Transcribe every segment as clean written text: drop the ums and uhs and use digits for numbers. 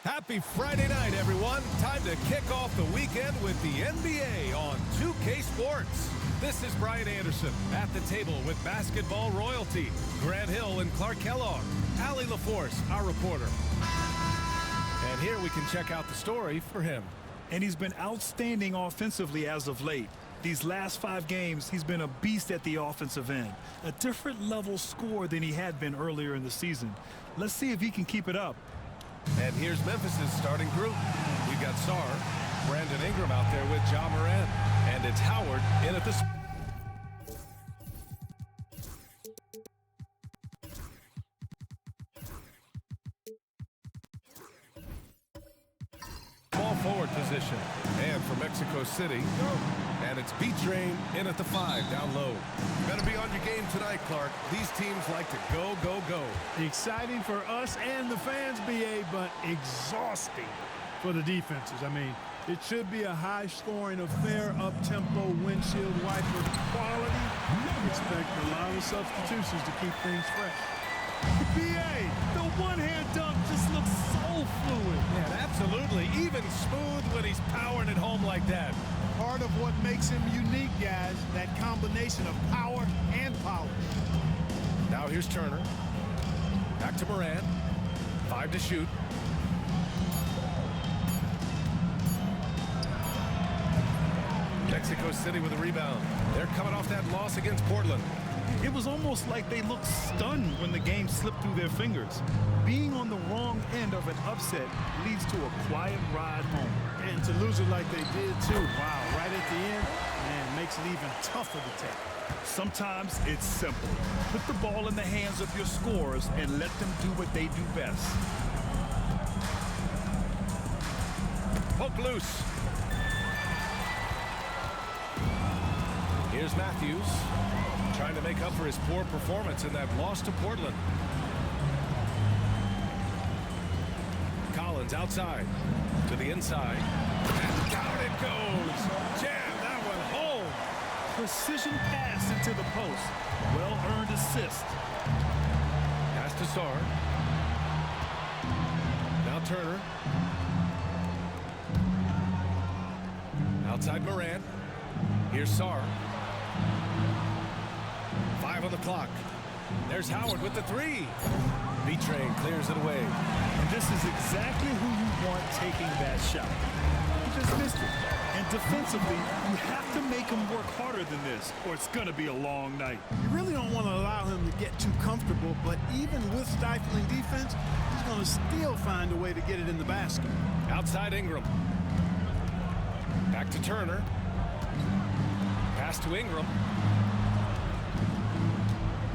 Happy Friday night, everyone. Time to kick off the weekend with the NBA on 2K Sports. This is Brian Anderson at the table with basketball royalty, Grant Hill and Clark Kellogg, Allie LaForce, our reporter. And here we can check out the story for him. And he's been outstanding offensively as of late. These last 5 games, he's been a beast at the offensive end. A different level scorer than he had been earlier in the season. Let's see if he can keep it up. And here's Memphis's starting group. We've got Sarr, Brandon Ingram out there with Ja Morant. And it's Howard in at the... small forward position. And for Mexico City, and it's B-Train in at the 5, down low. Better be on your game tonight, Clark. These teams like to go, go, go. Exciting for us and the fans, BA, but exhausting for the defenses. I mean, it should be a high-scoring affair, up-tempo, windshield wiper quality. Expect a lot of substitutions to keep things fresh. BA, the one-hand dunk just looks so fluid. Yeah, absolutely. Even smooth when he's powering it home like that. Part of what makes him unique, guys, that combination of power and polish. Now here's Turner. Back to Morant. 5 to shoot. Mexico City with a rebound. They're coming off that loss against Portland. It was almost like they looked stunned when the game slipped through their fingers. Being on the wrong end of an upset leads to a quiet ride home. And to lose it like they did, too. Wow, right at the end, man, makes it even tougher to take. Sometimes it's simple. Put the ball in the hands of your scorers and let them do what they do best. Poke loose. Here's Matthews, trying to make up for his poor performance in that loss to Portland. Collins outside to the inside. And down it goes. Jam that one home. Precision pass into the post. Well-earned assist. Pass to Sarr. Now Turner. Outside Morant. Here's Sarr. 5 on the clock. There's Howard with the 3. B-Train clears it away. And this is exactly who you want taking that shot. He just missed it. And defensively, you have to make him work harder than this, or it's going to be a long night. You really don't want to allow him to get too comfortable, but even with stifling defense, he's going to still find a way to get it in the basket. Outside Ingram. Back to Turner. Pass to Ingram.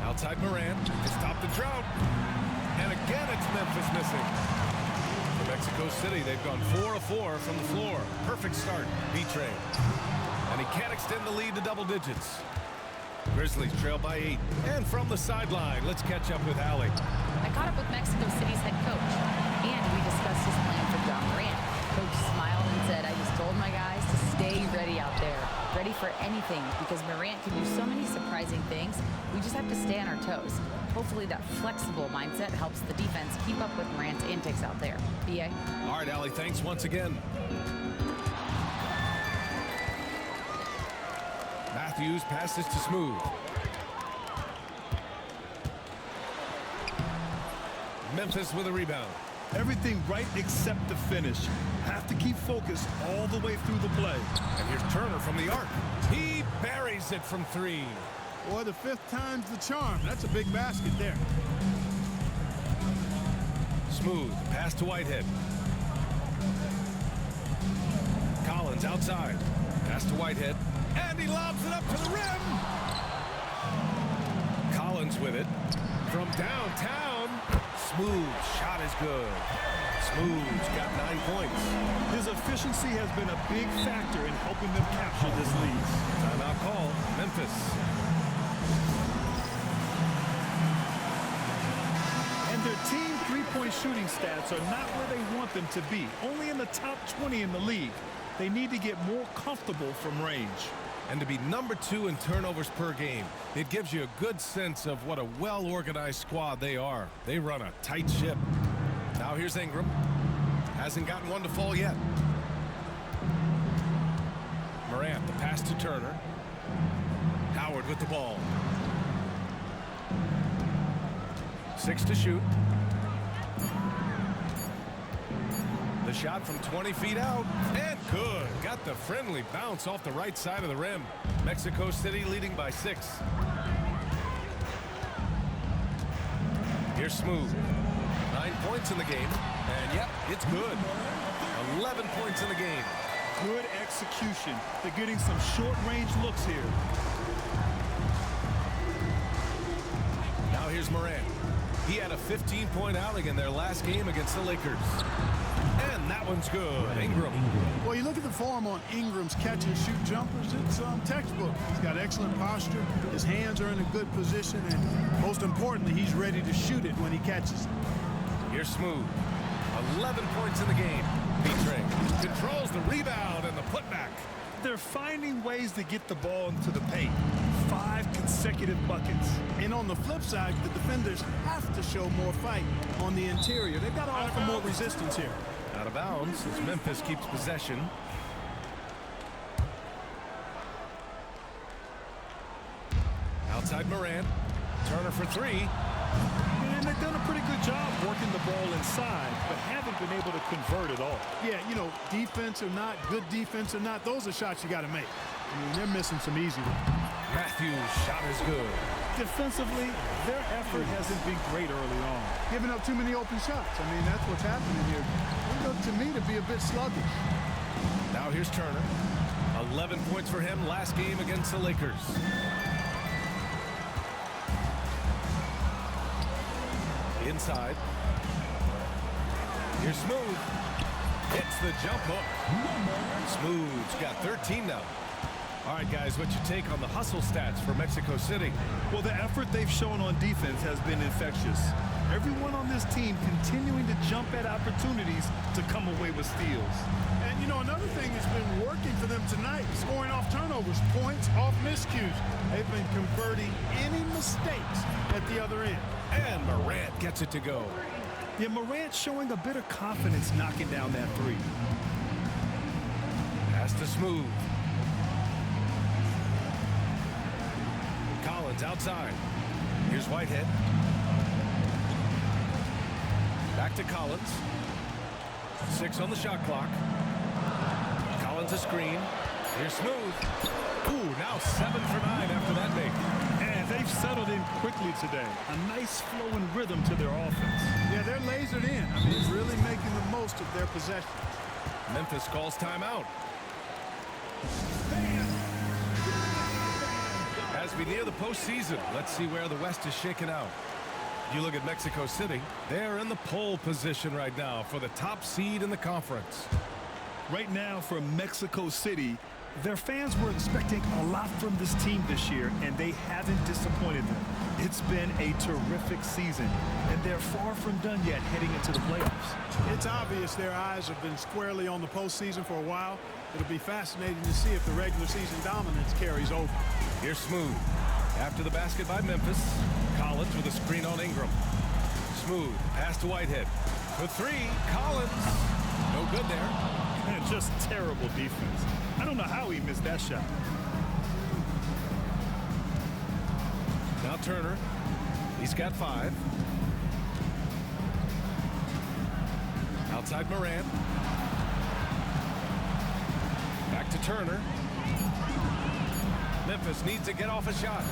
Outside Morant. Stop the drought. And again, it's Memphis missing. For Mexico City, they've gone 4 of 4 from the floor. Perfect start, B-Train. And he can't extend the lead to double digits. Grizzlies trail by 8. And from the sideline, let's catch up with Allie. I caught up with Mexico City's head coach, and we discussed his plan for Ja Morant. Coach smiled and said, I just told my guys to stay ready out there. Ready for anything, because Morant can do so many surprising things. We just have to stay on our toes. Hopefully that flexible mindset helps the defense keep up with Morant's antics out there. B.A.? All right, Allie, thanks once again. Matthews passes to Smooth. Memphis with a rebound. Everything right except the finish. Have to keep focused all the way through the play. And here's Turner from the arc. He buries it from 3. Boy, the 5th time's the charm. That's a big basket there. Smooth, pass to Whitehead. Collins outside. Pass to Whitehead. And he lobs it up to the rim. Collins with it. From downtown. Smooth shot is good. Smooth's got 9 points. His efficiency has been a big factor in helping them capture this lead. Timeout call, Memphis. And their team three-point shooting stats are not where they want them to be. Only in the top 20 in the league. They need to get more comfortable from range. And to be number 2 in turnovers per game, it gives you a good sense of what a well-organized squad they are. They run a tight ship. Now here's Ingram. Hasn't gotten one to fall yet. Morant, the pass to Turner. Howard with the ball. 6 to shoot. The shot from 20 feet out, and good. Got the friendly bounce off the right side of the rim. Mexico City leading by 6. Here's Smooth. 9 points in the game, and yep, it's good. 11 points in the game. Good execution. They're getting some short-range looks here. Now here's Morant. He had a 15-point outing in their last game against the Lakers. And that one's good. Ingram. Well, you look at the form on Ingram's catch-and-shoot jumpers, it's textbook. He's got excellent posture. His hands are in a good position, and most importantly, he's ready to shoot it when he catches it. Here's Smooth. 11 points in the game. B-Train controls the rebound and the putback. They're finding ways to get the ball into the paint. 5 consecutive buckets. And on the flip side, the defenders have to show more fight on the interior. They've got to offer more resistance here. Out of bounds as Memphis keeps possession. Outside Morant. Turner for 3. And they've done a pretty good job working the ball inside, but haven't been able to convert at all. Yeah, you know, defense or not, good defense or not, those are shots you got to make. I mean, they're missing some easy ones. Matthews' shot is good. Defensively, their effort hasn't been great early on. Giving up too many open shots. I mean, that's what's happening here. They look to me to be a bit sluggish. Now here's Turner. 11 points for him last game against the Lakers. Inside. Here's Smooth. Hits the jump hook. Smooth's got 13 now. All right, guys, what's your take on the hustle stats for Mexico City? Well, the effort they've shown on defense has been infectious. Everyone on this team continuing to jump at opportunities to come away with steals. And, you know, another thing that's been working for them tonight, scoring off turnovers, points off miscues. They've been converting any mistakes at the other end. And Morant gets it to go. Yeah, Morant showing a bit of confidence knocking down that 3. Pass to Smooth. Collins outside. Here's Whitehead. Back to Collins. 6 on the shot clock. Collins a screen. Here's Smooth. Ooh, now 7 for 9 after that make. And they've settled in quickly today. A nice flow and rhythm to their offense. Yeah, they're lasered in. I mean, really making the most of their possession. Memphis calls timeout. As we near the postseason, let's see where the West is shaken out. You look at Mexico City, they're in the pole position right now for the top seed in the conference. Right now for Mexico City, their fans were expecting a lot from this team this year, and they haven't disappointed them. It's been a terrific season, and they're far from done yet heading into the playoffs. It's obvious their eyes have been squarely on the postseason for a while. It'll be fascinating to see if the regular season dominance carries over. Here's Smooth. After the basket by Memphis, Collins with a screen on Ingram. Smooth, pass to Whitehead. For 3, Collins. No good there. And just terrible defense. I don't know how he missed that shot. Now Turner. He's got 5. Outside Morant. Back to Turner. Memphis needs to get off a shot.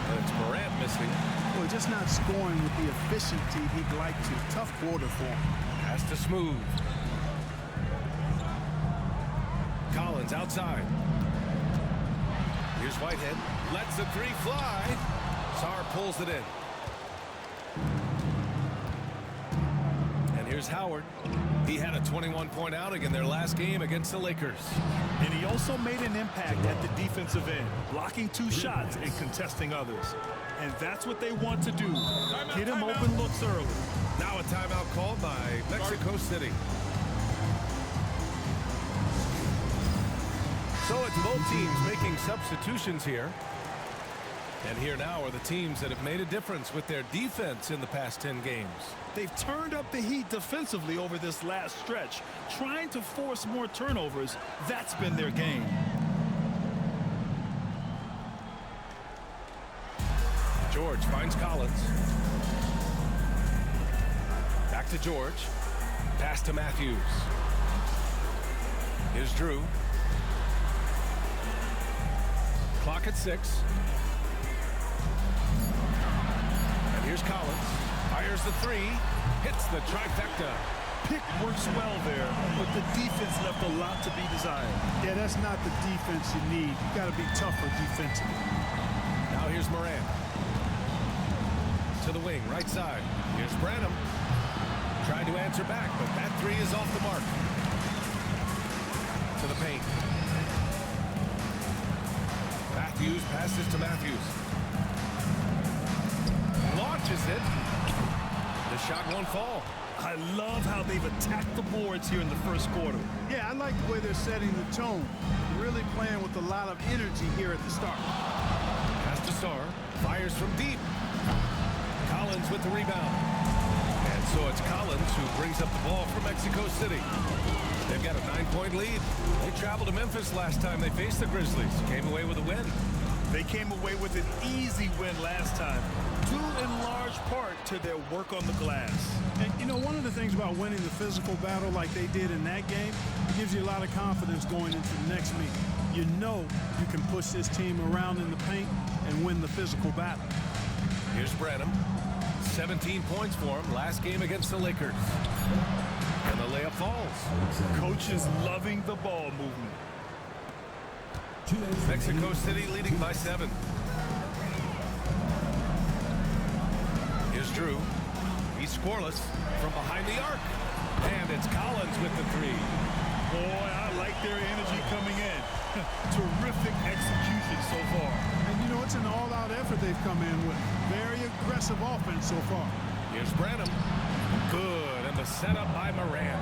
And it's Morant missing. Well, just not scoring with the efficiency he'd like to. Tough quarter for him. Pass to Smooth. Collins outside. Here's Whitehead. Lets the 3 fly. Sarr pulls it in. And here's Howard. He had a 21-point outing in their last game against the Lakers. And he also made an impact at the defensive end, blocking 2 shots and contesting others. And that's what they want to do. Get him open looks early. Now a timeout called by Mexico City. So it's both teams making substitutions here. And here now are the teams that have made a difference with their defense in the past 10 games. They've turned up the heat defensively over this last stretch, trying to force more turnovers. That's been their game. George finds Collins. Back to George. Pass to Matthews. Here's Drew. Clock at 6. And here's Collins. Fires the 3. Hits the trifecta. Pick works well there, but the defense left a lot to be desired. Yeah, that's not the defense you need. You got to be tougher defensively. Now here's Moran. To the wing, right side. Here's Branham. Trying to answer back, but that 3 is off the mark. To the paint. Matthews passes to Matthews. Launches it. The shot won't fall. I love how they've attacked the boards here in the first quarter. Yeah, I like the way they're setting the tone. Really playing with a lot of energy here at the start. Pass to Sarr. Fires from deep. Collins with the rebound. And so it's Collins who brings up the ball for Mexico City. They've got a 9-point lead. They traveled to Memphis last time they faced the Grizzlies. Came away with a win. They came away with an easy win last time, due in large part to their work on the glass. And, you know, one of the things about winning the physical battle like they did in that game, it gives you a lot of confidence going into the next meeting. You know you can push this team around in the paint and win the physical battle. Here's Branham. 17 points for him last game against the Lakers. And the layup falls. Coach is loving the ball movement. Mexico City leading by 7. Here's Drew. He's scoreless from behind the arc. And it's Collins with the 3. Boy, I like their energy coming in. Terrific execution so far. And, you know, it's an all-out effort they've come in with. Very aggressive offense so far. Here's Branham. Good. And the setup by Moran.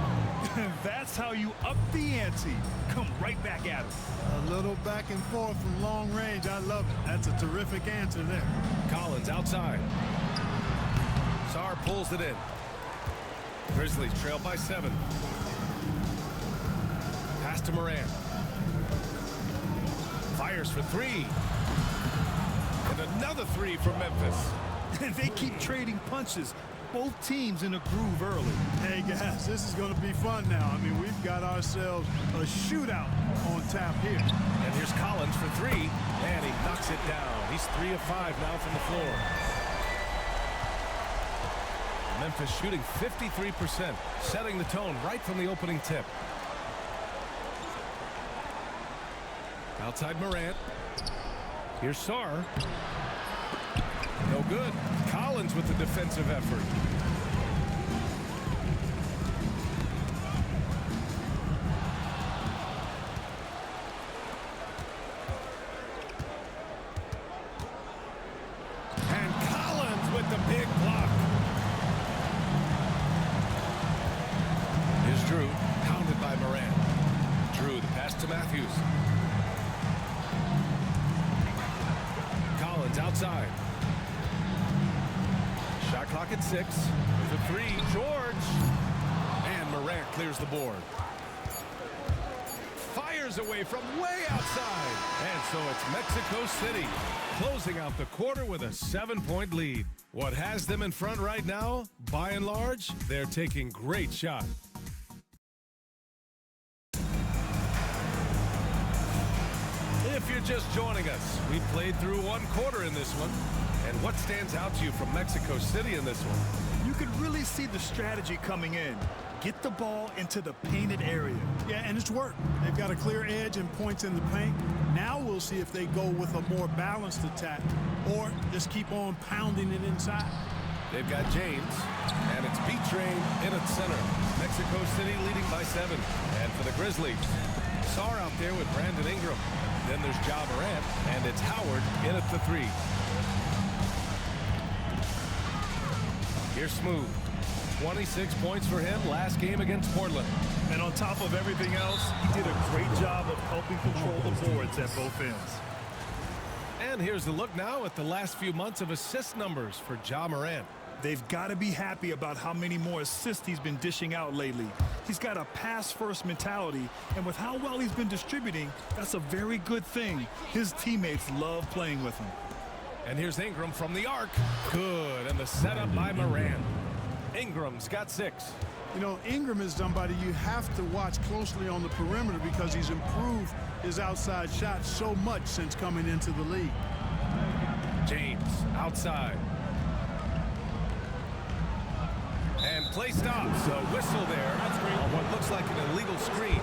That's how you up the ante. Come right back at it. A little back and forth from long range. I love it. That's a terrific answer there. Collins outside. Sarr pulls it in. Grizzlies trail by 7. Pass to Moran. Fires for 3. And another 3 from Memphis. They keep trading punches. Both teams in a groove early. Hey, guys, this is going to be fun now. I mean, we've got ourselves a shootout on tap here. And here's Collins for 3. And he knocks it down. He's 3 of 5 now from the floor. Memphis shooting 53%, setting the tone right from the opening tip. Outside Morant. Here's Sarr. No good. Collins with the defensive effort. And Collins with the big block. Here's Drew, pounded by Morant. Drew, the pass to Matthews. Collins outside. Shot clock at 6. There's a 3. George. And Morant clears the board. Fires away from way outside. And so it's Mexico City closing out the quarter with a 7-point lead. What has them in front right now? By and large, they're taking great shots. If you're just joining us, we played through 1 quarter in this one. And what stands out to you from Mexico City in this one? You could really see the strategy coming in. Get the ball into the painted area. Yeah, and it's worked. They've got a clear edge and points in the paint. Now we'll see if they go with a more balanced attack or just keep on pounding it inside. They've got James, and it's B-Train in at center. Mexico City leading by 7. And for the Grizzlies, Sarr out there with Brandon Ingram. Then there's Ja Morant, and it's Howard in at the 3. Here's Smooth. 26 points for him last game against Portland. And on top of everything else, he did a great job of helping control the boards at both ends. And here's a look now at the last few months of assist numbers for Ja Morant. They've got to be happy about how many more assists he's been dishing out lately. He's got a pass-first mentality, and with how well he's been distributing, that's a very good thing. His teammates love playing with him. And here's Ingram from the arc. Good, and the setup by Morant. Ingram's got 6. You know, Ingram is somebody you have to watch closely on the perimeter because he's improved his outside shot so much since coming into the league. James outside. And play stops. A whistle there on what looks like an illegal screen.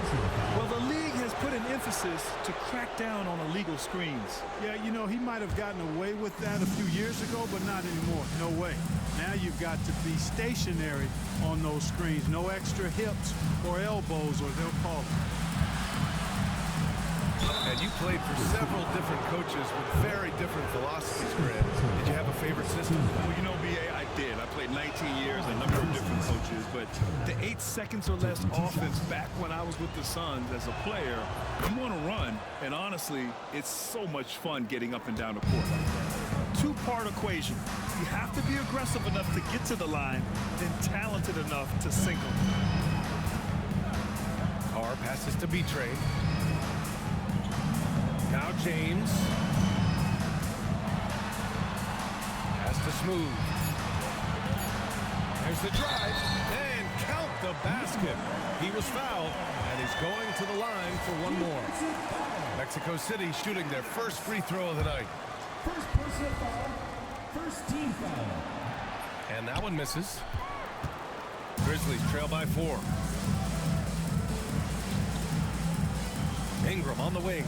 Well, the league has put an emphasis to crack down on illegal screens. Yeah, you know, he might have gotten away with that a few years ago, but not anymore. No way. Now you've got to be stationary on those screens. No extra hips or elbows, or they'll call it. And you played for several different coaches with very different philosophies, Grant. Did you have a favorite system? Well, you know, B.A., I did. I played 19 years, a number of different coaches, but the 8 seconds or less offense back when I was with the Suns as a player, you want to run, and honestly, it's so much fun getting up and down the court. Two-part equation. You have to be aggressive enough to get to the line, then talented enough to sink them. Carr passes to B-Trade. Now James. Pass to Smooth. There's the drive. And count the basket. He was fouled, and he's going to the line for one more. Mexico City shooting their first free throw of the night. First personal foul, first team foul. And that one misses. Grizzlies trail by 4. Ingram on the wing.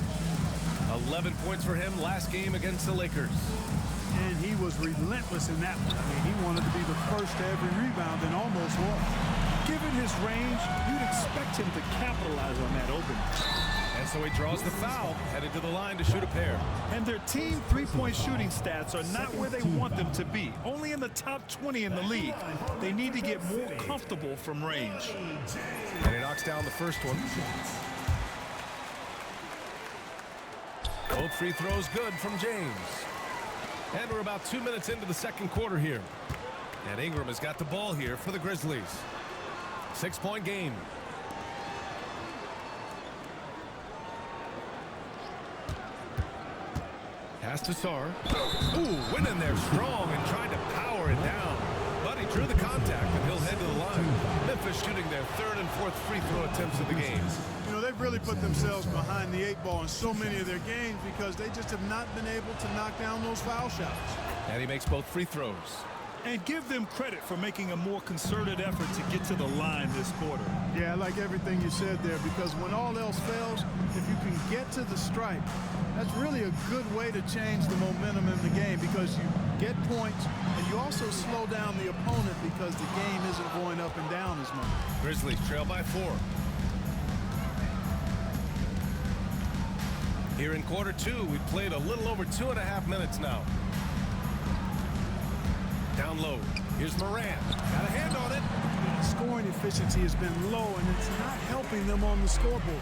11 points for him last game against the Lakers. And he was relentless in that one. I mean, he wanted to be the first to every rebound and almost was. Given his range, you'd expect him to capitalize on that opening. And so he draws the foul, headed to the line to shoot a pair. And their team three-point shooting stats are not where they want them to be. Only in the top 20 in the league. They need to get more comfortable from range. And he knocks down the first one. Both free throws good from James. And we're about 2 minutes into the second quarter here. And Ingram has got the ball here for the Grizzlies. 6-point game. Pass to Sarr. Ooh, went in there strong and tried to power it down. But he drew the contact, and he'll head to the line. Memphis shooting their 3rd and 4th free throw attempts of the game. You know, they've really put themselves behind the 8 ball in so many of their games because they just have not been able to knock down those foul shots. And he makes both free throws. And give them credit for making a more concerted effort to get to the line this quarter. Yeah, I like everything you said there because when all else fails, if you can get to the stripe, that's really a good way to change the momentum in the game because you get points and you also slow down the opponent because the game isn't going up and down as much. Grizzlies trail by 4. Here in quarter 2, we've played a little over 2.5 minutes now. Down low. Here's Morant. Got a hand on it. Scoring efficiency has been low, and it's not helping them on the scoreboard.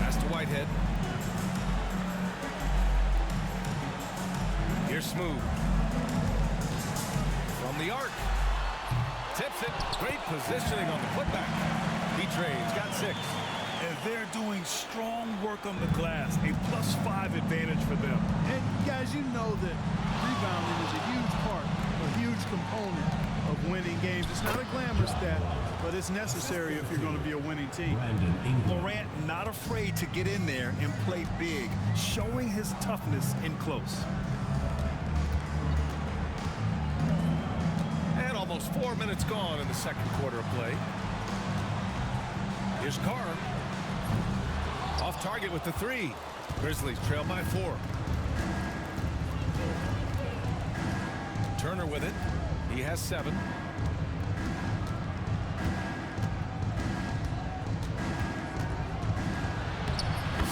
Pass to Whitehead. Here's Smooth. From the arc. Tips it. Great positioning on the putback. B-Train's got 6. And they're doing strong work on the glass. A +5 advantage for them. And guys, you know that rebounding is a huge part, a huge component of winning games. It's not a glamour stat, but it's necessary if you're going to be a winning team. Morant not afraid to get in there and play big, showing his toughness in close. And almost 4 minutes gone in the second quarter of play. Here's Carr. Off target with the 3. Grizzlies trail by 4. Turner with it. He has 7.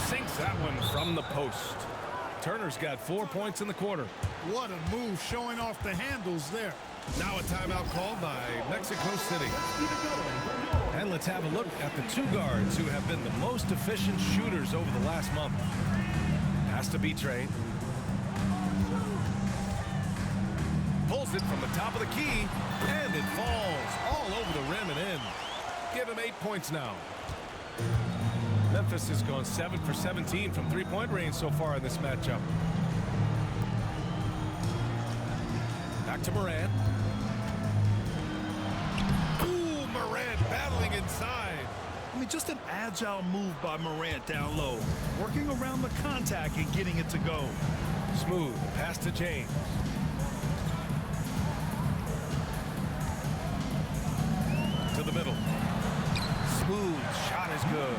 Sinks that one from the post. Turner's got 4 points in the quarter. What a move, showing off the handles there. Now a timeout called by Mexico City. And let's have a look at the 2 guards who have been the most efficient shooters over the last month. Pass to B-Train. Pulls it from the top of the key, and it falls all over the rim and in. Give him 8 points now. Memphis has gone 7 for 17 from three-point range so far in this matchup. Back to Morant. Ooh, Morant battling inside. I mean, just an agile move by Morant down low, working around the contact and getting it to go. Smooth pass to James. To the middle. Smooth shot is good.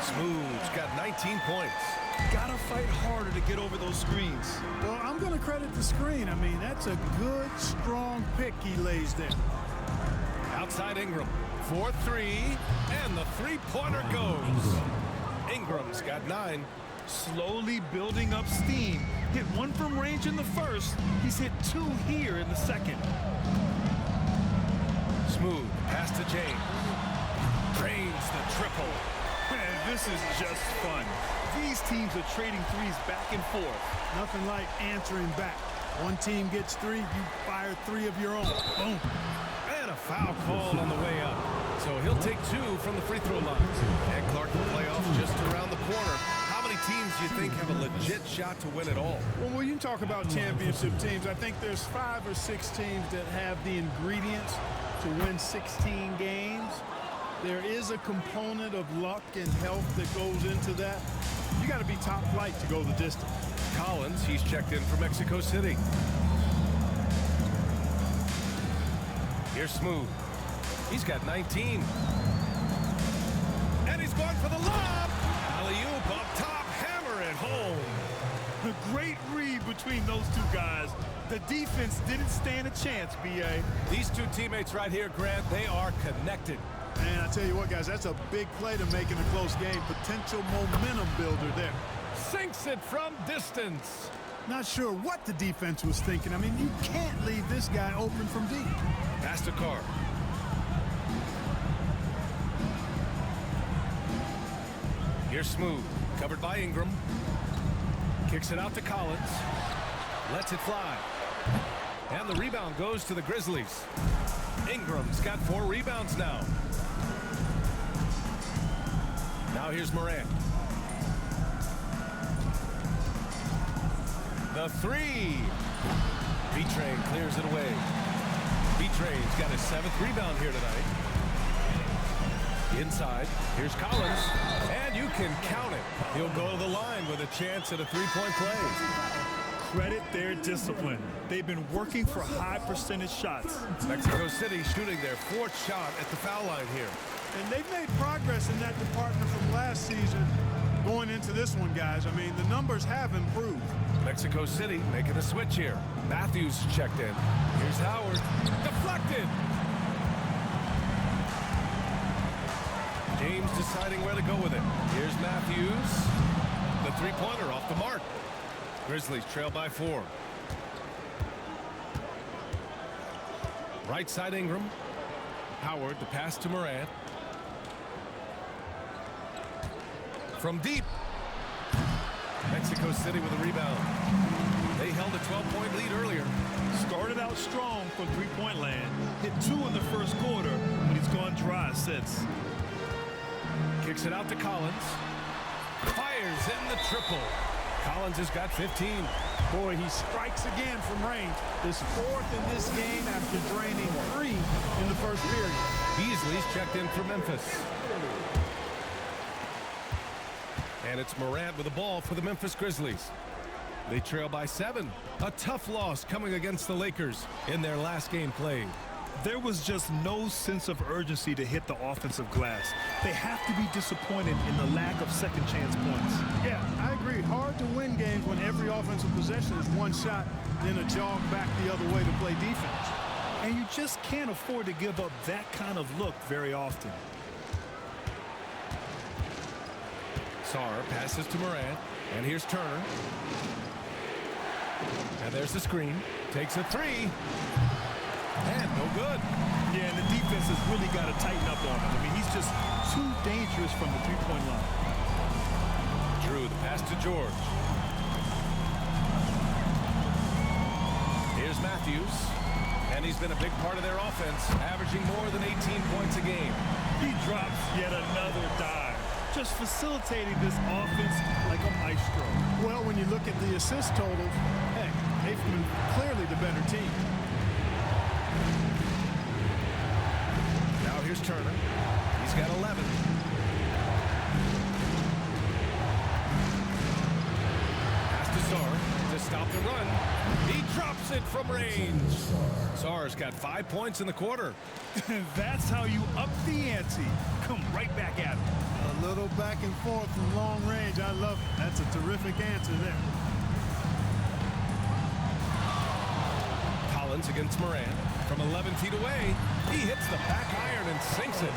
Smooth's got 19 points. Gotta fight harder to get over those screens. Well, I'm going to credit the screen. I mean, that's a good, strong pick he lays there. Outside Ingram. 4-3, and the three-pointer goes. Ingram's got 9. Slowly building up steam. Hit 1 from range in the first. He's hit 2 here in the second. Smooth pass to James. Drains the triple. Man, this is just fun. These teams are trading threes back and forth. Nothing like answering back. One team gets 3, you fire 3 of your own. Boom. And a foul called on the way up. So he'll take 2 from the free throw line. And Clark, the playoffs just around the corner. How many teams do you think have a legit shot to win it all? Well, when you talk about championship teams, I think there's 5 or 6 teams that have the ingredients to win 16 games. There is a component of luck and health that goes into that. You got to be top flight to go the distance. Collins, he's checked in for Mexico City. Here's Smooth. He's got 19. And he's going for the lob. Alley-oop up top, hammer it home. The great read between those two guys. The defense didn't stand a chance, B.A. These two teammates right here, Grant, they are connected. And I tell you what, guys, that's a big play to make in a close game. Potential momentum builder there. Sinks it from distance. Not sure what the defense was thinking. I mean, you can't leave this guy open from deep. Pass to Carr. Here's Smooth, covered by Ingram. Kicks it out to Collins. Lets it fly. And the rebound goes to the Grizzlies. Ingram's got 4 rebounds now. Now here's Morant. The 3. B-Train clears it away. B-Train's got his 7th rebound here tonight. Inside, here's Collins, and you can count it. He'll go to the line with a chance at a 3-point play. Credit their discipline. They've been working for high percentage shots. Mexico City shooting their 4th shot at the foul line here. And they've made progress in that department from last season going into this one, guys. I mean, the numbers have improved. Mexico City making a switch here. Matthews checked in. Here's Howard. Deflected. James deciding where to go with it. Here's Matthews. The 3-pointer off the mark. Grizzlies trail by 4. Right side Ingram. Howard, the pass to Morant. From deep. Mexico City with a rebound. They held a 12-point lead earlier. Started out strong from three-point land. Hit 2 in the first quarter, but he's gone dry since. Kicks it out to Collins. Fires in the triple. Collins has got 15. Boy, he strikes again from range. His 4th in this game after draining 3 in the first period. Beasley's checked in for Memphis. And it's Morant with the ball for the Memphis Grizzlies. They trail by 7. A tough loss coming against the Lakers in their last game played. There was just no sense of urgency to hit the offensive glass. They have to be disappointed in the lack of second chance points. Yeah, I agree. Hard to win games when every offensive possession is one shot, then a jog back the other way to play defense. And you just can't afford to give up that kind of look very often. Sarr passes to Morant, and here's Turner. And there's the screen. Takes a 3. And no good. Yeah, and the defense has really got to tighten up on him. I mean, he's just too dangerous from the three-point line. Drew, the pass to George. Matthews. And he's been a big part of their offense, averaging more than 18 points a game. He drops yet another dive, just facilitating this offense like a maestro. Well, when you look at the assist totals, hey, they've been clearly the better team. Now here's Turner. He's got 11. Pass to Sarr to stop the run. He drops it from range. Sarr's got 5 points in the quarter. That's how you up the ante. Come right back at him. A little back and forth from long range. I love it. That's a terrific answer there. Collins against Moran. From 11 feet away, he hits the back iron and sinks it.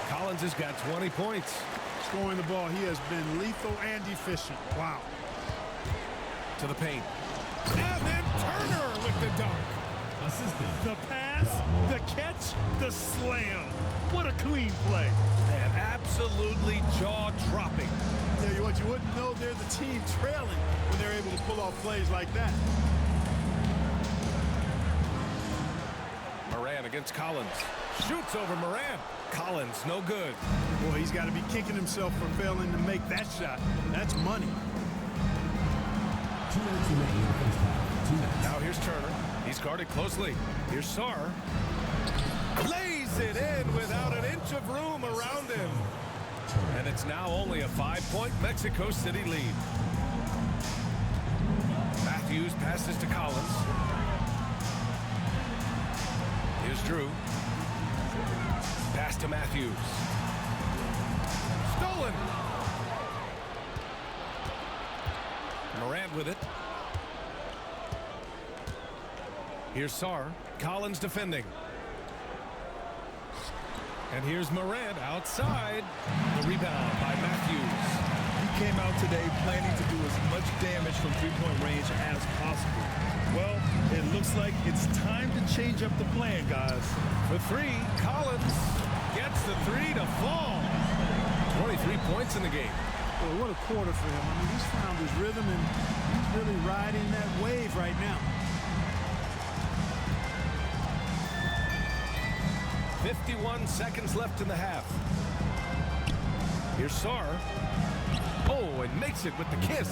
Collins has got 20 points. Scoring the ball, he has been lethal and efficient. Wow. To the paint. And then Turner with the dunk. The pass, the catch, the slam. What a clean play. And absolutely jaw-dropping. Tell you what, you wouldn't know they're the team trailing when they're able to pull off plays like that. Moran against Collins. Shoots over Moran. Collins, no good. Boy, he's got to be kicking himself for failing to make that shot. That's money. 2 minutes remaining in the first half. 2 minutes. Now here's Turner. He's guarded closely. Here's Sarr. Lays it in without an inch of room around him. And it's now only a 5-point Mexico City lead. Matthews passes to Collins. Here's Drew. Pass to Matthews. Stolen. Morant with it. Here's Sarr. Collins defending. And here's Morant outside. The rebound by Matthews. He came out today planning to do as much damage from three-point range as possible. Well, it looks like it's time to change up the plan, guys. For three, Collins gets the three to fall. 23 points in the game. Boy, what a quarter for him. I mean, he's found his rhythm, and he's really riding that wave right now. 51 seconds left in the half. Here's Sarr. Oh, and makes it with the kiss.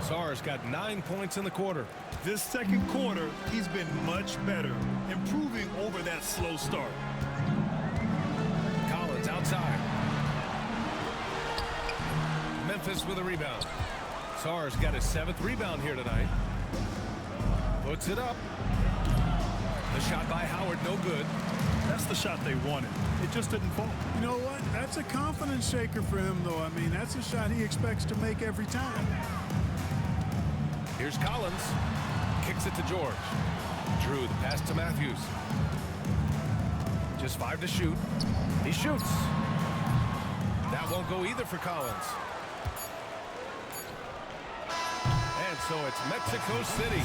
Sarr's got 9 points in the quarter. This second quarter, he's been much better, improving over that slow start. Collins outside. Memphis with a rebound. Sarr's got his 7th rebound here tonight. Puts it up. The shot by Howard, no good. That's the shot they wanted. It just didn't fall. You know what? That's a confidence shaker for him, though. I mean, that's a shot he expects to make every time. Here's Collins. Kicks it to George. Drew, the pass to Matthews. Just 5 to shoot. He shoots. That won't go either for Collins. And so it's Mexico City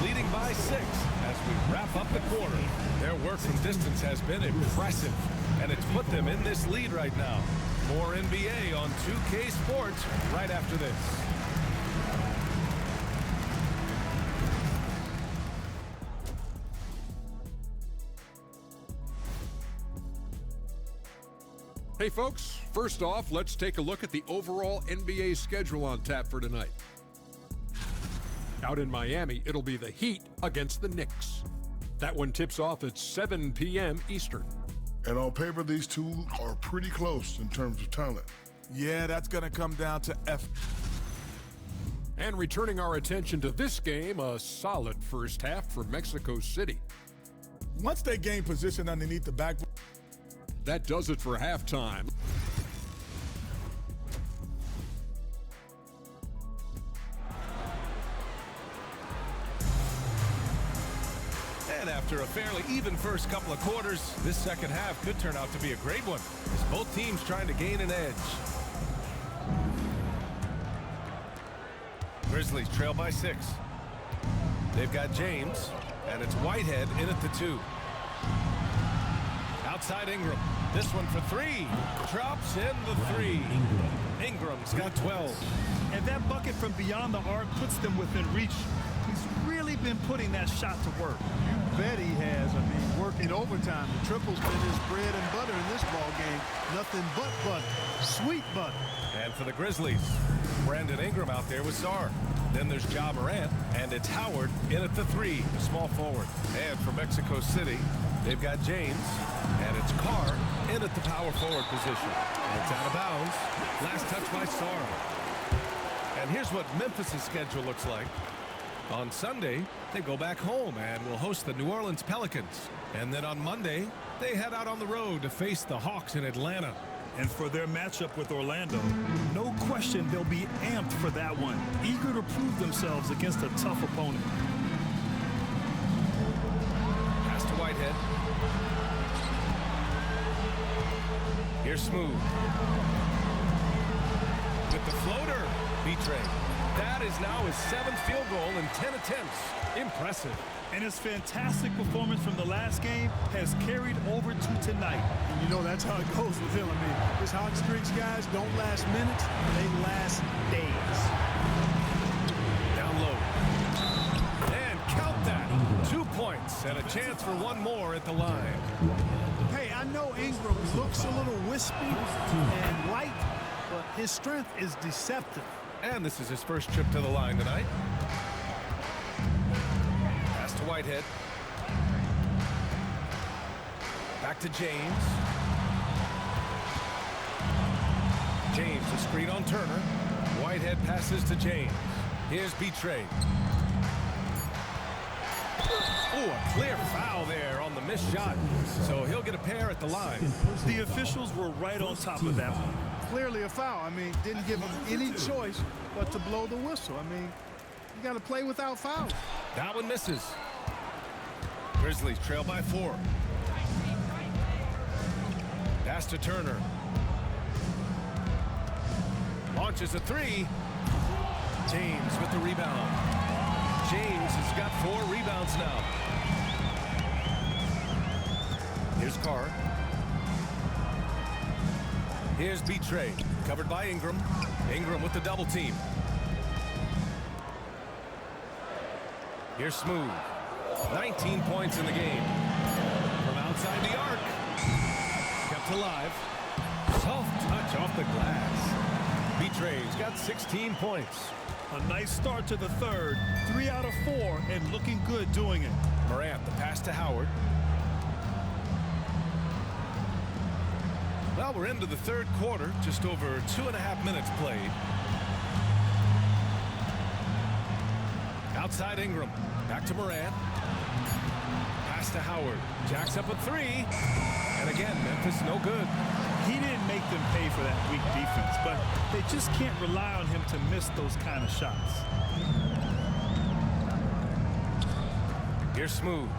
leading by 6 as we wrap up the quarter. Their work from distance has been impressive, and it's put them in this lead right now. More NBA on 2K Sports right after this. Hey folks, first off, let's take a look at the overall NBA schedule on tap for tonight. Out in Miami, it'll be the Heat against the Knicks. That one tips off at 7 p.m. Eastern. And on paper, these two are pretty close in terms of talent. Yeah, that's going to come down to And returning our attention to this game, a solid first half for Mexico City. Once they gain position underneath the backboard. That does it for halftime. And after a fairly even first couple of quarters, this second half could turn out to be a great one, as both teams trying to gain an edge. Grizzlies trail by 6. They've got James, and it's Whitehead in at the 2. Outside Ingram. This one for 3. Drops in the 3. Ingram's got 12. And that bucket from beyond the arc puts them within reach. He's really been putting that shot to work. You bet he has. I mean, working overtime. The triple's been his bread and butter in this ball game. Nothing but butter. Sweet butter. And for the Grizzlies, Brandon Ingram out there with Sarr. Then there's Ja Morant, and it's Howard in at the 3, the small forward. And for Mexico City, they've got James, and it's Carr in at the power forward position. And it's out of bounds. Last touch by Sarr. And here's what Memphis' schedule looks like. On Sunday, they go back home and will host the New Orleans Pelicans. And then on Monday, they head out on the road to face the Hawks in Atlanta. And for their matchup with Orlando, no question they'll be amped for that one, eager to prove themselves against a tough opponent. Pass to Whitehead. Here's Smooth. With the floater, B-Trade. That is now his 7th field goal in 10 attempts. Impressive. And his fantastic performance from the last game has carried over to tonight. And you know, that's how it goes with him. I mean, his hot streaks, guys, don't last minutes. They last days. Down low. And count that. 2 points and a chance for one more at the line. Hey, I know Ingram looks a little wispy and light, but his strength is deceptive. And this is his first trip to the line tonight. Pass to Whitehead. Back to James. James, a screen on Turner. Whitehead passes to James. Here's B-Trade. Oh, a clear foul there on the missed shot. So he'll get a pair at the line. The officials were right on top of that one. Clearly a foul. I mean, didn't give him any choice but to blow the whistle. I mean, you got to play without fouls. That one misses. Grizzlies trail by 4. Pass to Turner. Launches a 3. James with the rebound. James has got 4 rebounds now. Here's Carr. Here's B-Trade, covered by Ingram. Ingram with the double team. Here's Smooth. 19 points in the game. From outside the arc. Kept alive. Soft touch off the glass. B-Trade's got 16 points. A nice start to the third. 3 out of 4 and looking good doing it. Morant, the pass to Howard. Well, we're into the third quarter, just over 2.5 minutes played. Outside Ingram, back to Morant. Pass to Howard, jacks up a 3. And again, Memphis no good. He didn't make them pay for that weak defense, but they just can't rely on him to miss those kind of shots. Here's Smooth.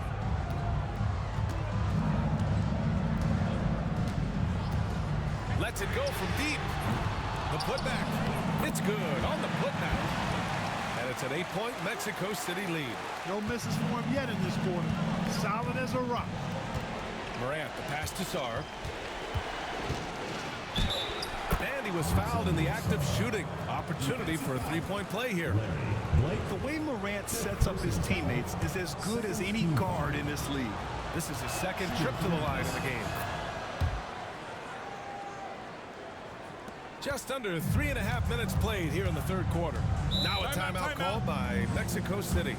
Lets it go from deep. The putback. It's good on the putback. And it's an 8-point Mexico City lead. No misses for him yet in this quarter. Solid as a rock. Morant, the pass to Sarr. And he was fouled in the act of shooting. Opportunity for a 3-point play here. The way Morant sets up his teammates is as good as any guard in this league. This is his second trip to the line in the game. Just under 3.5 minutes played here in the third quarter. Now a timeout called by Mexico City.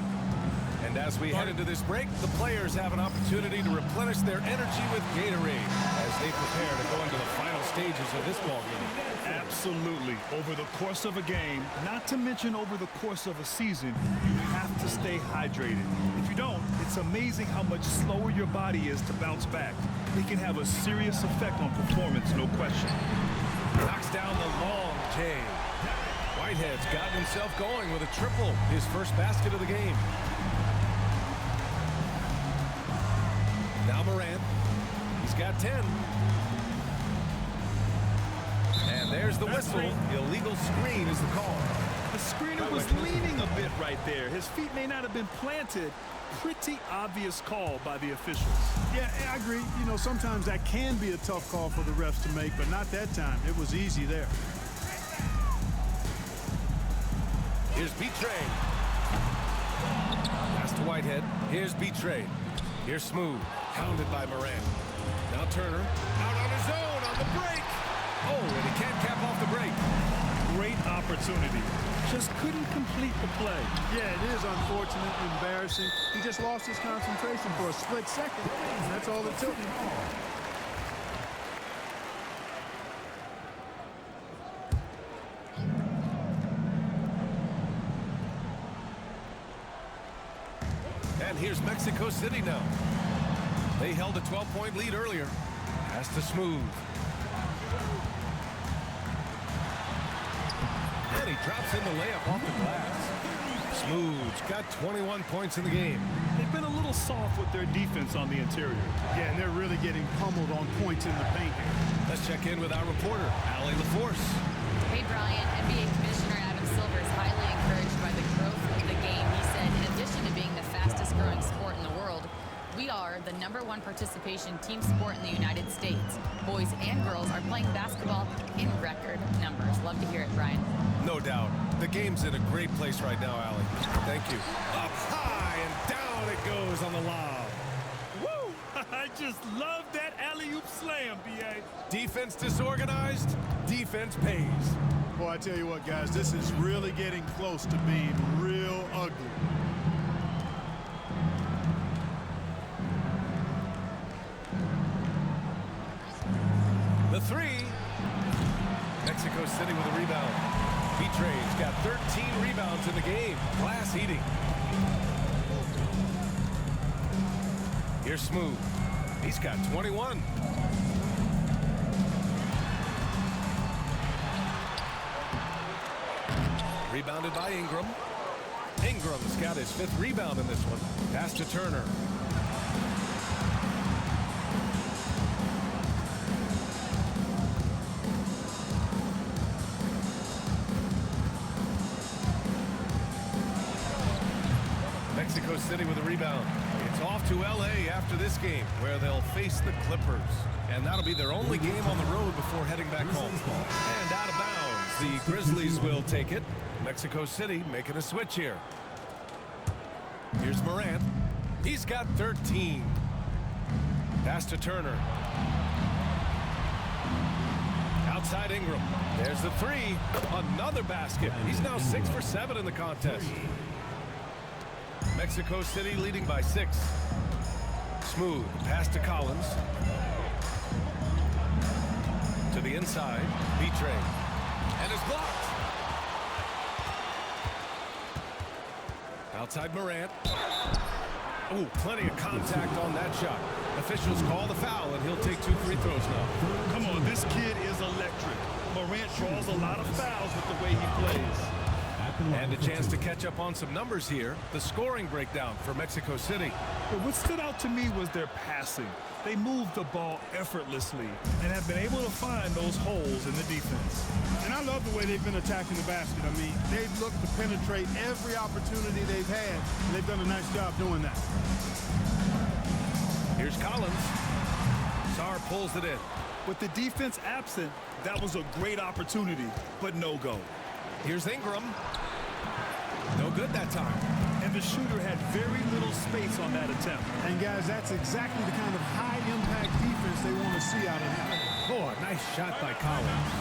And as we head into this break, the players have an opportunity to replenish their energy with Gatorade as they prepare to go into the final stages of this ball game. Absolutely. Over the course of a game, not to mention over the course of a season, you have to stay hydrated. If you don't, it's amazing how much slower your body is to bounce back. It can have a serious effect on performance, no question. Knocks down the long J. Whitehead's gotten himself going with a triple, his first basket of the game. Now Morant. He's got 10. And there's the whistle. Illegal screen is the call. The screener was leaning a bit right there. His feet may not have been planted. Pretty obvious call by the officials. Yeah, I agree. You know, sometimes that can be a tough call for the refs to make, but not that time. It was easy there. Here's B-Trade. Pass to Whitehead. Here's Betrayed. Here's Smooth. Hounded by Morant. Now Turner. Out on his own on the break. Oh, and he can't cap off the break. Great opportunity. Just couldn't complete the play. Yeah, it is unfortunate, embarrassing. He just lost his concentration for a split second. And that's all it took. And here's Mexico City now. They held a 12-point lead earlier. Pass to Smooth. And he drops in the layup off the glass. Smooth's got 21 points in the game. They've been a little soft with their defense on the interior. Yeah, and they're really getting pummeled on points in the paint here. Let's check in with our reporter, Allie LaForce. Hey, Brian. NBA Commissioner Adam Silver is highly encouraged by the growth of the game. He said, in addition to being the fastest-growing sport in the world, we are the #1 participation team sport in the United States. Boys and girls are playing basketball in record numbers. Love to hear it, Brian. No doubt. The game's in a great place right now, Allie. Thank you. Up high and down it goes on the lob. Woo! I just love that alley-oop slam, B.A. Defense disorganized, defense pays. Boy, I tell you what, guys, this is really getting close to being real ugly. The three. Mexico City with a rebound. Betrayed's got 13 rebounds in the game. Glass eating. Here's Smooth. He's got 21. Rebounded by Ingram. Ingram's got his 5th rebound in this one. Pass to Turner. Mexico City with a rebound. It's off to L.A. after this game, where they'll face the Clippers. And that'll be their only game on the road before heading back home. And out of bounds, the Grizzlies will take it. Mexico City making a switch here. Here's Morant. He's got 13. Pass to Turner. Outside Ingram. There's the three. Another basket. He's now 6 for 7 in the contest. Mexico City leading by 6. Smooth. Pass to Collins. To the inside. Betrayed. And is blocked. Outside Morant. Oh, plenty of contact on that shot. Officials call the foul, and he'll take 2 free throws now. Come on, this kid is electric. Morant draws a lot of fouls with the way he plays. And a chance to catch up on some numbers here. The scoring breakdown for Mexico City. But what stood out to me was their passing. They moved the ball effortlessly and have been able to find those holes in the defense. And I love the way they've been attacking the basket. I mean, they've looked to penetrate every opportunity they've had, and they've done a nice job doing that. Here's Collins. Sarr pulls it in. With the defense absent, that was a great opportunity, but no go. Here's Ingram. No good that time. And the shooter had very little space on that attempt. And guys, that's exactly the kind of high-impact defense they want to see out of him. Oh, a nice shot by Collins.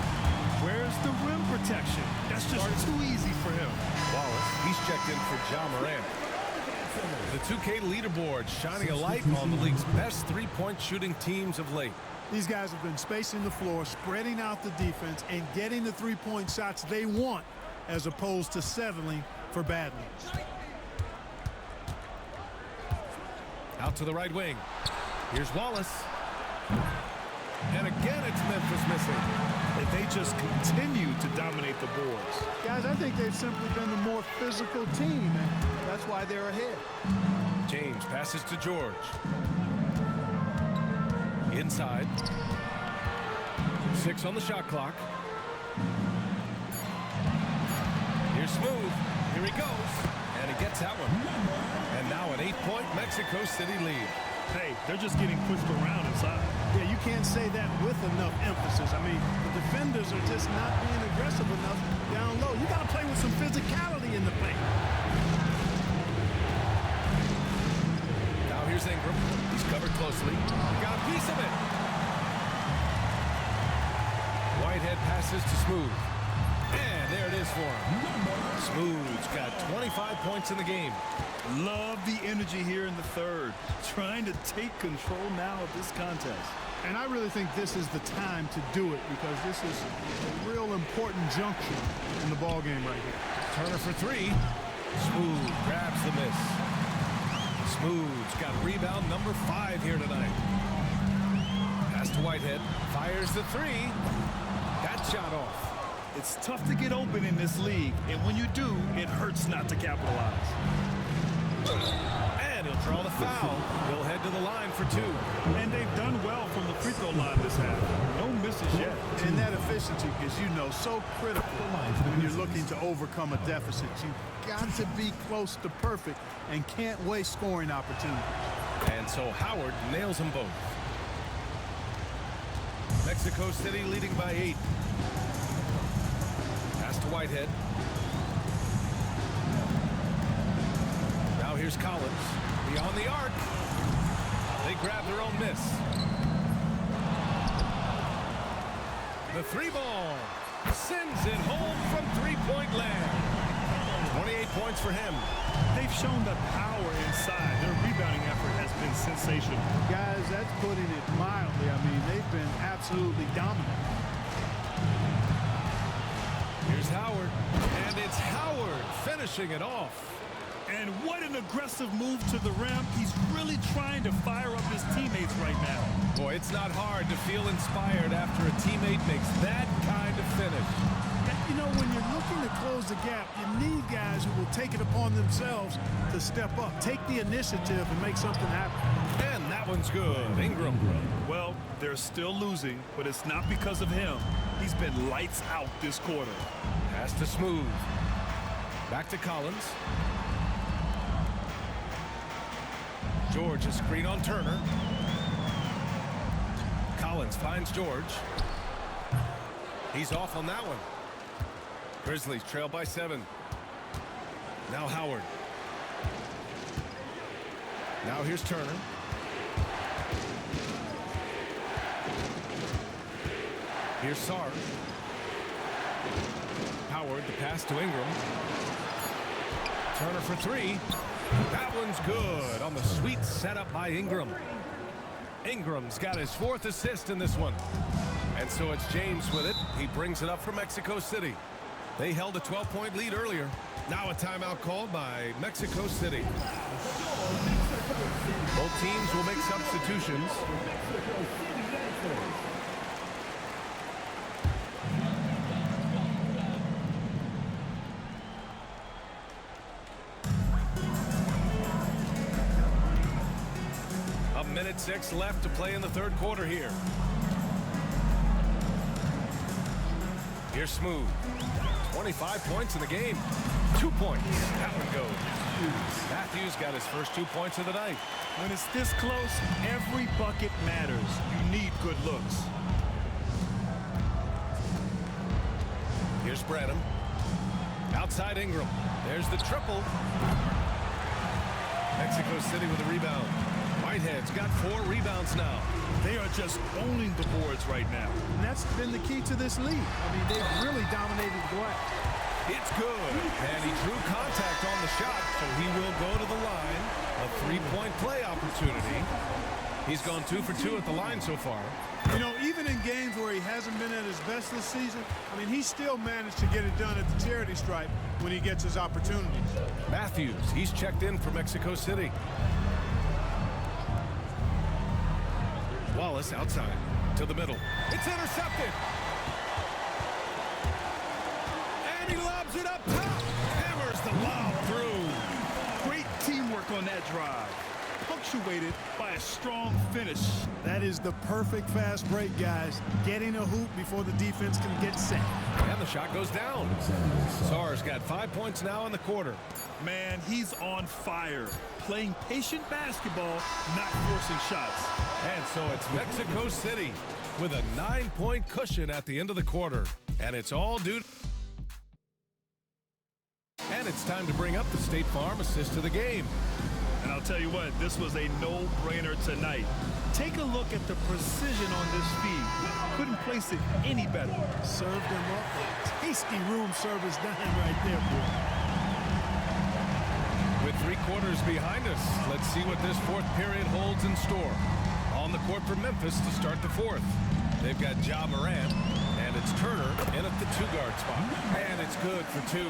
Where's the rim protection? That's just too easy for him. Wallace, he's checked in for Ja Morant. The 2K leaderboard shining a light on the league's best three-point shooting teams of late. These guys have been spacing the floor, spreading out the defense, and getting the three-point shots they want as opposed to settling for bad ones. Out to the right wing. Here's Wallace. And again, it's Memphis missing. And they just continue to dominate the boards. Guys, I think they've simply been the more physical team, and that's why they're ahead. James passes to George. Inside. 6 on the shot clock. Here's Smooth. Here he goes. And he gets that one. And now an 8-point Mexico City lead. Hey, they're just getting pushed around inside. Yeah, you can't say that with enough emphasis. I mean, the defenders are just not being aggressive enough down low. You got to play with some physicality in the paint. Here's Ingram. He's covered closely. Got a piece of it. Whitehead passes to Smooth. And there it is for him. Smooth's got 25 points in the game. Love the energy here in the third. Trying to take control now of this contest. And I really think this is the time to do it because this is a real important junction in the ball game right here. Turner for three. Smooth grabs the miss. Smooth's got rebound number 5 here tonight. Pass to Whitehead. Fires the three. That shot off. It's tough to get open in this league, and when you do, it hurts not to capitalize. And he'll draw the foul. He'll head to the line for 2. And they've done well from the free throw line this half. No misses yet. And that efficiency is, so critical when you're looking to overcome a deficit. You've got to be close to perfect and can't waste scoring opportunities. And so Howard nails them both. Mexico City leading by 8. Pass to Whitehead. Now here's Collins. Beyond the arc. They grab their own miss. The 3-ball sends it home from 3-point land. 28 points for him. They've shown the power inside. Their rebounding effort has been sensational. Guys, that's putting it mildly. I mean, they've been absolutely dominant. Here's Howard. And it's Howard finishing it off. And what an aggressive move to the rim. He's really trying to fire up his teammates right now. Boy, it's not hard to feel inspired after a teammate makes that kind of finish. When you're looking to close the gap, you need guys who will take it upon themselves to step up, take the initiative, and make something happen. And that one's good. Ingram. Well, they're still losing, but it's not because of him. He's been lights out this quarter. Pass to Smooth. Back to Collins. George, a screen on Turner. Collins finds George. He's off on that one. Grizzlies trail by 7. Now Howard. Now here's Turner. Here's Sarr. Howard, the pass to Ingram. Turner for 3. That one's good on the sweet setup by Ingram. Ingram's got his 4th assist in this one. And so it's James with it. He brings it up for Mexico City. They held a 12-point lead earlier. Now a timeout called by Mexico City. Both teams will make substitutions. A minute 6 left to play in the third quarter here. Here's Smooth. 25 points in the game. 2 points. That one goes. Matthews got his first 2 points of the night. When it's this close, every bucket matters. You need good looks. Here's Branham. Outside Ingram. There's the triple. Mexico City with a rebound. Whitehead's got 4 rebounds now. They are just owning the boards right now. And that's been the key to this league. I mean, they've really dominated the glass. It's good. And he drew contact on the shot, so he will go to the line. A 3-point play opportunity. He's gone 2 for 2 at the line so far. Even in games where he hasn't been at his best this season, I mean, he still managed to get it done at the charity stripe when he gets his opportunities. Matthews, he's checked in for Mexico City. Wallace outside to the middle. It's intercepted. And he lobs it up top. Hammers the lob through. Great teamwork on that drive. Punctuated by a strong finish. That is the perfect fast break, guys. Getting a hoop before the defense can get set. And the shot goes down. Sarr's got 5 points now in the quarter. Man, he's on fire. Playing patient basketball, not forcing shots. And so it's Mexico City with a 9-point cushion at the end of the quarter. And it's all due. And it's time to bring up the State Farm assist to the game. And I'll tell you what, this was a no-brainer tonight. Take a look at the precision on this feed. Couldn't place it any better. Served him up a tasty room service dime right there, boy. With 3 quarters behind us, let's see what this fourth period holds in store. On the court for Memphis to start the fourth. They've got Ja Morant, and it's Turner in at the 2-guard spot. And it's good for 2.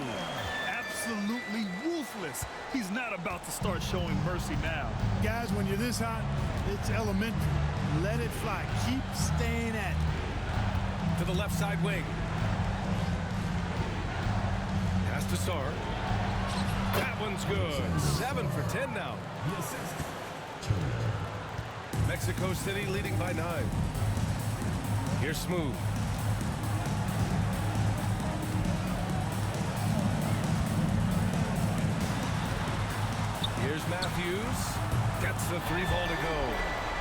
Absolutely ruthless. He's not about to start showing mercy now. Guys, when you're this hot, it's elementary. Let it fly. Keep staying at it. To the left side wing. Pass to Sarr. That one's good. 7 for 10 now. Mexico City leading by 9. Here's Smooth. Here's Matthews. Gets the 3-ball to go.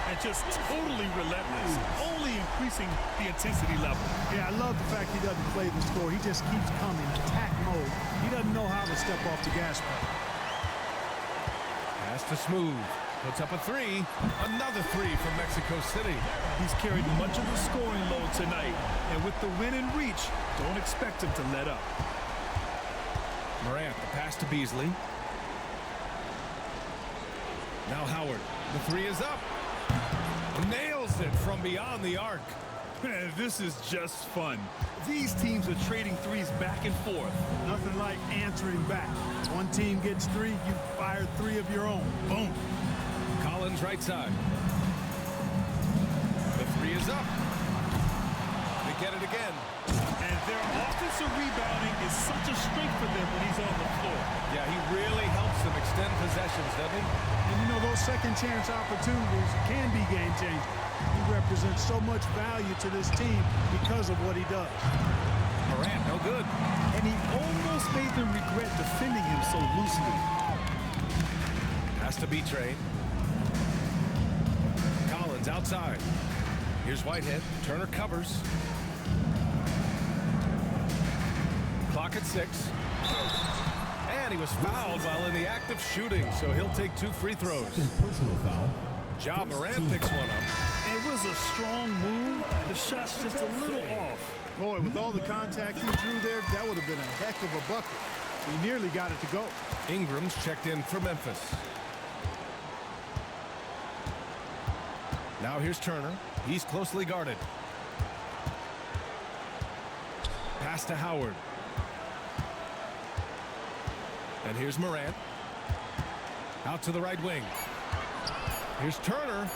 And just totally relentless, only increasing the intensity level. Yeah, I love the fact he doesn't play the score. He just keeps coming, attack mode. He doesn't know how to step off the gas pedal. Pass to Smooth. Puts up a 3. Another 3 from Mexico City. He's carried much of the scoring load tonight. And with the win in reach, don't expect him to let up. Morant, the pass to Beasley. Now Howard. The 3 is up. Nails it from beyond the arc. Man, this is just fun. These teams are trading threes back and forth. Nothing like answering back. One team gets 3, you fire 3 of your own. Boom. Collins right side. The 3 is up. They get it again. And their offensive rebounding is such a strength for them when he's on the floor. Yeah, he really helps them extend possessions, doesn't he? And you know, those second chance opportunities can be game changing. He represents so much value to this team because of what he does. Morant, no good. And he almost made them regret defending him so loosely. Has to be Trey. Collins outside. Here's Whitehead. Turner covers. Clock at 6. And he was fouled while in the act of shooting, so he'll take 2 free throws. Personal foul. Ja Morant picks one up. It was a strong move. The shot's just a little off. Boy, with all the contact he drew there, that would have been a heck of a bucket. He nearly got it to go. Ingram's checked in for Memphis. Now here's Turner. He's closely guarded. Pass to Howard. And here's Morant. Out to the right wing. Here's Turner.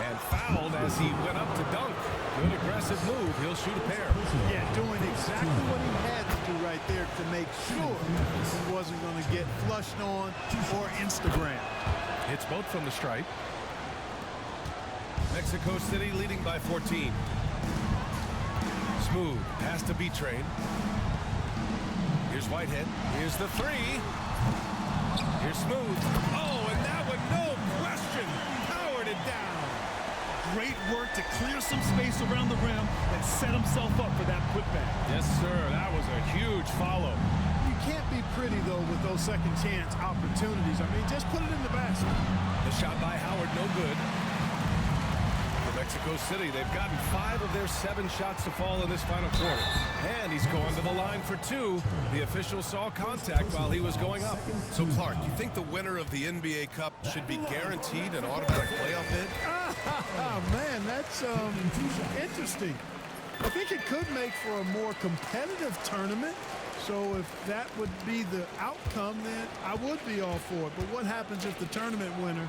And fouled as he went up to dunk. Good aggressive move. He'll shoot a pair. Yeah, doing exactly what he had to do right there to make sure he wasn't going to get flushed on or Instagram. Hits both from the stripe. Mexico City leading by 14. Smooth. Pass to B-Train. Here's Whitehead. Here's the 3. Here's Smooth. Oh, and that one, no question, powered it down. Great work to clear some space around the rim and set himself up for that putback. Yes, sir. That was a huge follow. You can't be pretty, though, with those second chance opportunities. I mean, just put it in the basket. The shot by Howard, no good. For Mexico City, they've gotten 5 of their 7 shots to fall in this final quarter. And he's going to the line for 2. The official saw contact while he was going up. So, Clark, you think the winner of the NBA Cup should be guaranteed an automatic playoff bid? Oh, man, that's interesting. I think it could make for a more competitive tournament. So if that would be the outcome, then I would be all for it. But what happens if the tournament winner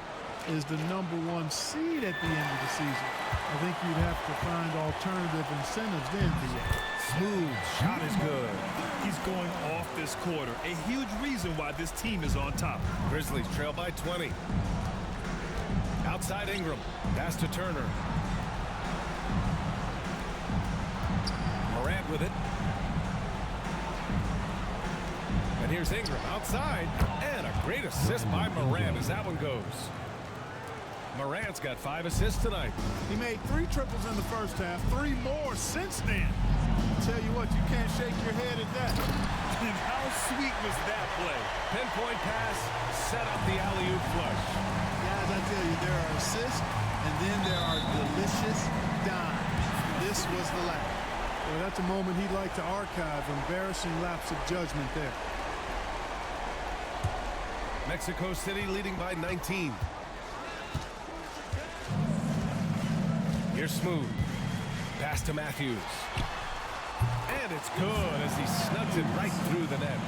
is the #1 seed at the end of the season? I think you'd have to find alternative incentives then. Smooth shot is good. He's going off this quarter. A huge reason why this team is on top. Grizzlies trail by 20. Outside Ingram. Pass to Turner. Morant with it. And here's Ingram outside. And a great assist by Morant as that one goes. Morant's got 5 assists tonight. He made 3 triples in the first half, 3 more since then. Tell you what, you can't shake your head at that. And how sweet was that play? Pinpoint pass, set up the alley-oop flush. Guys, I tell you, there are assists, and then there are delicious dimes. This was the last. Well, that's a moment he'd like to archive. Embarrassing lapse of judgment there. Mexico City leading by 19. Here's Smooth. Pass to Matthews. And it's good as he snugs it right through the net.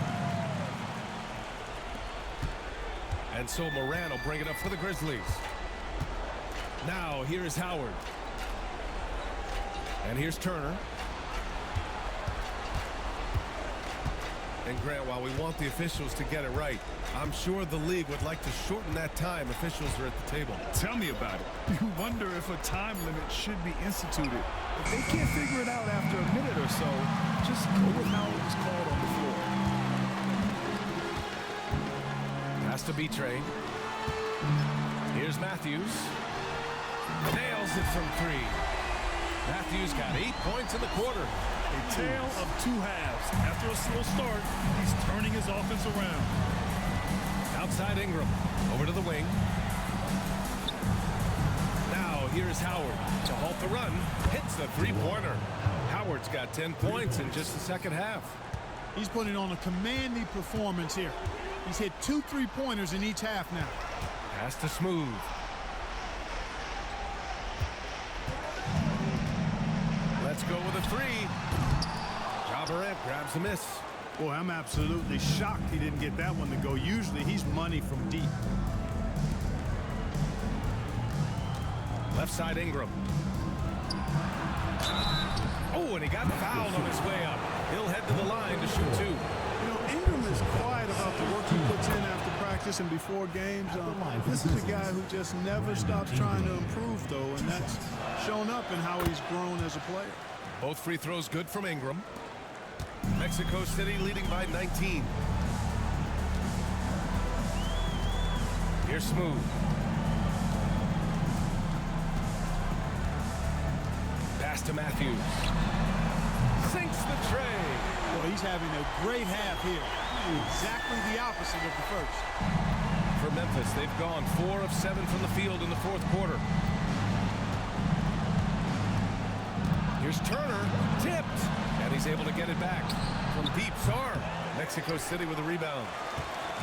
And so Moran will bring it up for the Grizzlies. Now here is Howard. And here's Turner. And Grant, while we want the officials to get it right, I'm sure the league would like to shorten that time officials are at the table. Tell me about it. You wonder if a time limit should be instituted. If they can't figure it out after a minute or so, just go with how it was called on the floor. Pass to B-Train. Here's Matthews. Nails it from 3. Matthews got 8 points in the quarter. A tale of two halves. After a slow start, he's turning his offense around. Outside Ingram. Over to the wing. Now here's Howard to halt the run. Hits the three-pointer. Howard's got 10 points in just the second half. He's putting on a commanding performance here. He's hit 2 3-pointers in each half now. Pass to Smooth. Let's go with a 3. Ja Morant grabs the miss. Boy, I'm absolutely shocked he didn't get that one to go. Usually he's money from deep. Left side Ingram. Oh, and he got fouled on his way up. He'll head to the line to shoot 2. You know, Ingram is quiet about the work he puts in after practice and before games. This is a guy who just never stops trying to improve, though, and that's shown up in how he's grown as a player. Both free throws good from Ingram. Mexico City leading by 19. Here's Smooth. Pass to Matthews. Sinks the tray. Well, he's having a great half here. Exactly the opposite of the first. For Memphis, they've gone 4 of 7 from the field in the fourth quarter. Here's Turner, tipped, and he's able to get it back from deep. Sarr. Mexico City with a rebound.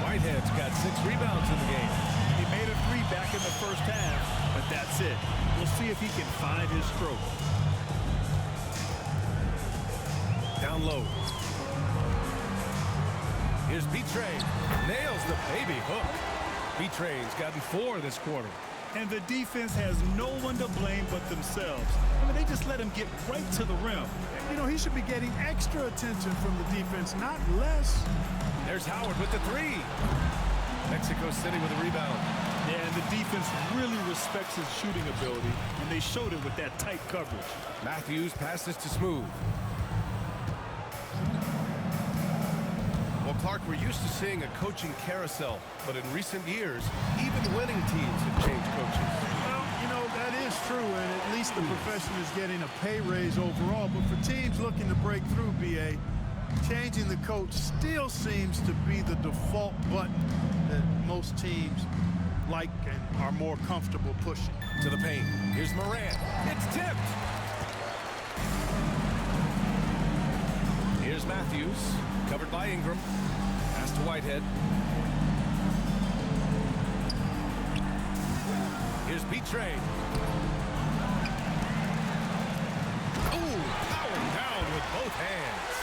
Whitehead's got 6 rebounds in the game. He made a 3 back in the first half, but that's it. We'll see if he can find his stroke. Down low. Here's B-Train. Nails the baby hook. B-Train's gotten 4 this quarter. And the defense has no one to blame but themselves. I mean, they just let him get right to the rim. You know, he should be getting extra attention from the defense, not less. There's Howard with the 3. Mexico City with a rebound. Yeah, and the defense really respects his shooting ability, and they showed it with that tight coverage. Matthews passes to Smooth. Well, Clark, we're used to seeing a coaching carousel, but in recent years, even winning teams have changed coaches. Well, you know, that is true, and at least the profession is getting a pay raise overall. But for teams looking to break through, BA, changing the coach still seems to be the default button that most teams like and are more comfortable pushing. To the paint. Here's Moran. It's tipped. Here's Matthews. Covered by Ingram. Pass to Whitehead. Here's B-Train. Oh, powered down with both hands.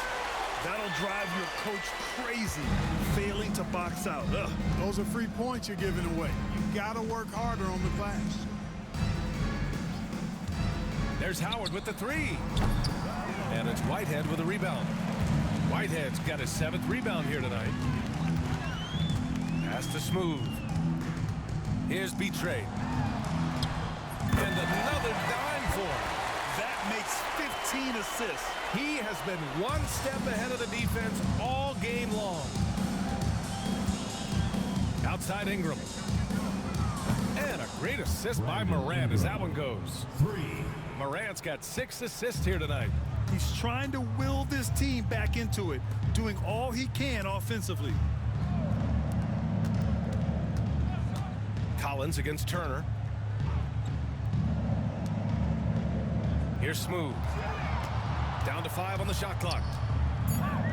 That'll drive your coach crazy, failing to box out. Ugh. Those are free points you're giving away. You gotta work harder on the glass. There's Howard with the 3. And it's Whitehead with a rebound. Whitehead's got his 7th rebound here tonight. Pass to Smooth. Here's B-Train. And another dime for him. That makes 15 assists. He has been one step ahead of the defense all game long. Outside Ingram. And a great assist by Morant as that one goes. Morant's got 6 assists here tonight. He's trying to will this team back into it, doing all he can offensively. Collins against Turner. Here's Smooth. Down to 5 on the shot clock.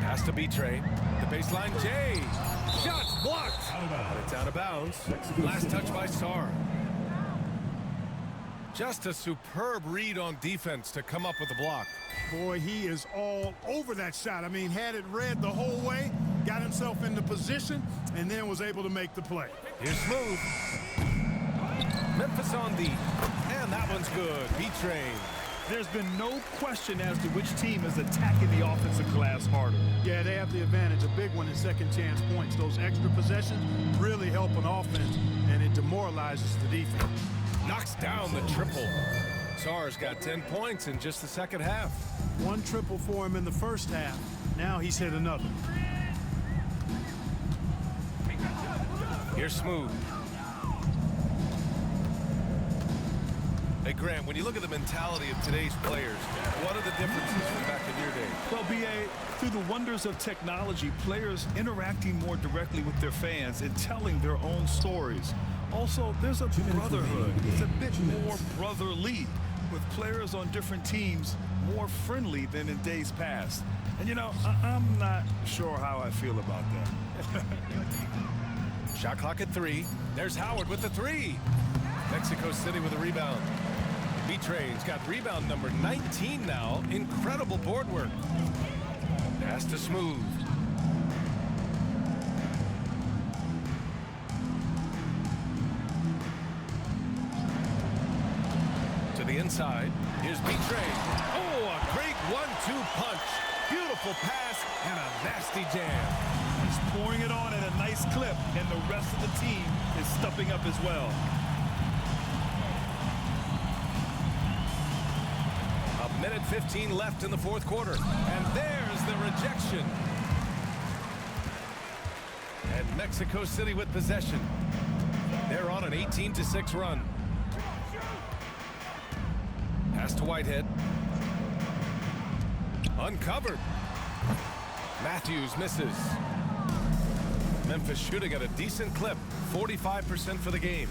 Pass to B-Train. The baseline, Jay. Shots blocked. But it's out of bounds. Last touch by Sarr. Just a superb read on defense to come up with the block. Boy, he is all over that shot. I mean, had it read the whole way, got himself into position, and then was able to make the play. Here's Smooth. Memphis on D. And that one's good. B-Train. There's been no question as to which team is attacking the offensive glass harder. Yeah, they have the advantage, a big one in second chance points. Those extra possessions really help an offense, and it demoralizes the defense. Knocks down the triple. Sarr's got 10 points in just the second half. One triple for him in the first half. Now he's hit another. Here's Smooth. Hey, Grant, when you look at the mentality of today's players, what are the differences from back in your day? Well, B.A., through the wonders of technology, players interacting more directly with their fans and telling their own stories. Also, there's a brotherhood. It's a bit more brotherly, with players on different teams more friendly than in days past. And, you know, I'm not sure how I feel about that. Shot clock at 3. There's Howard with the 3. Mexico City with a rebound. B-Train's got rebound number 19 now. Incredible board work. Pass to Smooth. To the inside. Here's B-Train. Oh, a great 1-2 punch. Beautiful pass and a nasty jam. He's pouring it on at a nice clip, and the rest of the team is stepping up as well. A minute 15 left in the fourth quarter. And there's the rejection. And Mexico City with possession. They're on an 18-6 run. Pass to Whitehead. Uncovered. Matthews misses. Memphis shooting at a decent clip. 45% for the game.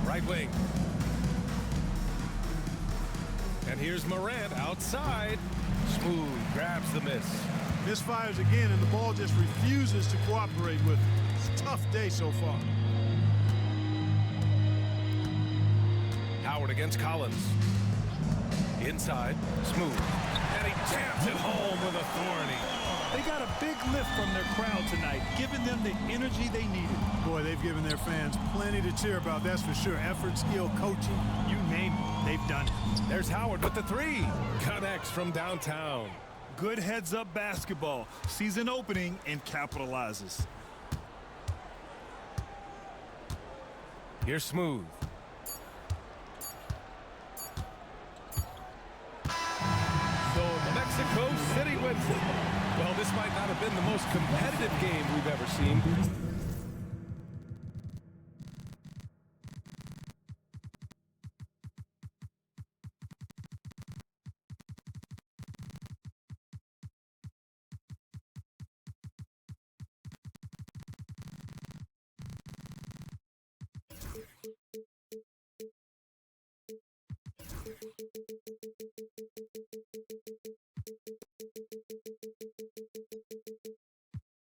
Right wing. And here's Morant outside. Smooth grabs the miss. Misfires again, and the ball just refuses to cooperate with him. It's a tough day so far. Howard against Collins. Inside. Smooth. And he jams it home with authority. They got a big lift from their crowd tonight, giving them the energy they needed. Boy, they've given their fans plenty to cheer about, that's for sure. Effort, skill, coaching, you name it, they've done it. There's Howard with the 3. Connects from downtown. Good heads-up basketball. Season opening and capitalizes. Here's Smooth. So Mexico City wins it. Well, this might not have been the most competitive game we've ever seen.